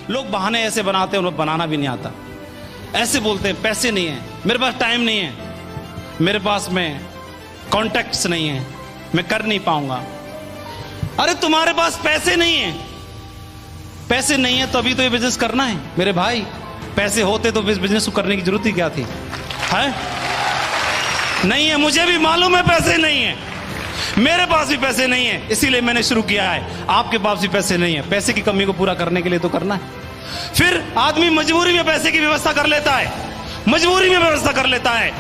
लोग बहाने ऐसे बनाते हैं, उन्हें बनाना भी नहीं आता। ऐसे बोलते हैं पैसे नहीं है, मेरे पास टाइम नहीं है, मेरे पास में कॉन्टैक्ट्स नहीं है, मैं कर नहीं पाऊंगा। अरे तुम्हारे पास पैसे नहीं है, पैसे नहीं है तो अभी तो ये बिजनेस करना है मेरे भाई। पैसे होते तो इस बिजनेस को करने की जरूरत ही क्या थी? है नहीं है, मुझे भी मालूम है पैसे नहीं है, मेरे पास भी पैसे नहीं है, इसीलिए मैंने शुरू किया है। आपके पास भी पैसे नहीं है, पैसे की कमी को पूरा करने के लिए तो करना है। फिर आदमी मजबूरी में पैसे की व्यवस्था कर लेता है, मजबूरी में व्यवस्था कर लेता है,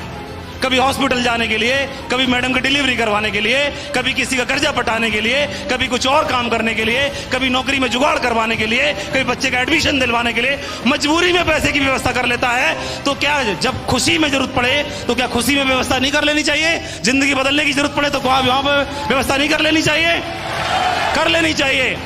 कभी हॉस्पिटल जाने के लिए, कभी मैडम की डिलीवरी करवाने के लिए, कभी किसी का कर्जा पटाने के लिए, कभी कुछ और काम करने के लिए, कभी नौकरी में जुगाड़ करवाने के लिए, कभी बच्चे का एडमिशन दिलवाने के लिए मजबूरी में पैसे की व्यवस्था कर लेता है। तो क्या जब खुशी में जरूरत पड़े तो क्या खुशी में व्यवस्था नहीं कर लेनी चाहिए? जिंदगी बदलने की जरूरत पड़े तो वहां पर व्यवस्था नहीं कर लेनी चाहिए? कर लेनी चाहिए।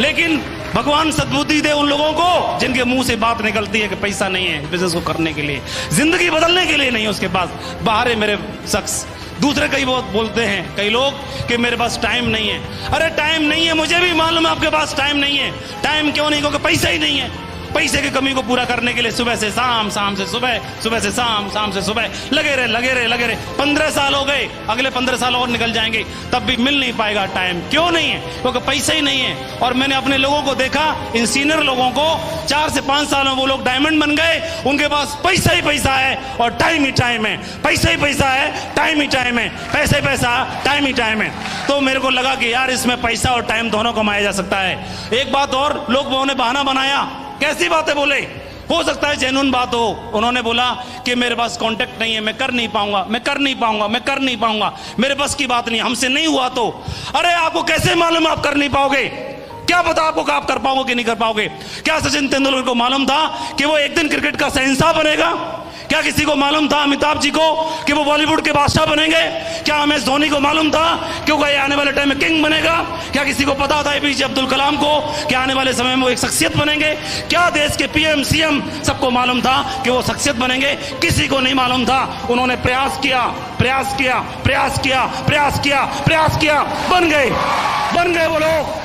लेकिन भगवान सद्बुद्धि दे उन लोगों को जिनके मुंह से बात निकलती है कि पैसा नहीं है बिजनेस को करने के लिए, जिंदगी बदलने के लिए नहीं है उसके पास। बाहर है मेरे शख्स, दूसरे कई बहुत बोलते हैं कई लोग कि मेरे पास टाइम नहीं है। अरे टाइम नहीं है, मुझे भी मालूम है आपके पास टाइम नहीं है। टाइम क्यों नहीं? क्योंकि पैसा ही नहीं है। पैसे की कमी को पूरा करने के लिए सुबह से शाम, शाम से सुबह, सुबह से शाम, शाम से सुबह लगे रहे 15 साल हो गए, अगले 15 साल और निकल जाएंगे, तब भी मिल नहीं पाएगा टाइम। क्यों नहीं है? क्योंकि पैसा ही नहीं है। और मैंने अपने लोगों को देखा, इन सीनियर लोगों को 4 से 5 साल में वो लोग डायमंड बन गए, उनके पास पैसा ही पैसा है और टाइम ही टाइम है। पैसा ही पैसा है, टाइम ही टाइम है, पैसा ही पैसा, टाइम ही टाइम है। तो मेरे को लगा कि यार इसमें पैसा और टाइम दोनों कमाया जा सकता है। एक बात और, लोगों ने बहाना बनाया, कैसी बातें बोले, हो सकता है जेन्युइन बात हो। उन्होंने बोला कि मेरे पास कांटेक्ट नहीं है, मैं कर नहीं पाऊंगा, मैं कर नहीं पाऊंगा, मैं कर नहीं पाऊंगा, मेरे बस की बात नहीं, हमसे नहीं हुआ तो। अरे आपको कैसे मालूम आप कर नहीं पाओगे? क्या पता आपको कि आप कर पाओगे कि नहीं कर पाओगे? क्या सचिन तेंदुलकर को मालूम था कि वो एक दिन क्रिकेट का शहंशाह बनेगा? क्या किसी को मालूम था अमिताभ जी को कि वो बॉलीवुड के बादशाह बनेंगे? क्या एमएस धोनी को मालूम था कि वो आने वाले टाइम में किंग बनेगा? क्या किसी को पता था एपीजे अब्दुल कलाम को कि आने वाले समय में वो एक शख्सियत बनेंगे? क्या देश के पीएम सीएम सबको मालूम था कि वो शख्सियत बनेंगे? किसी को नहीं मालूम था। उन्होंने प्रयास किया, प्रयास किया, प्रयास किया, प्रयास किया, प्रयास किया, बन गए वो लोग।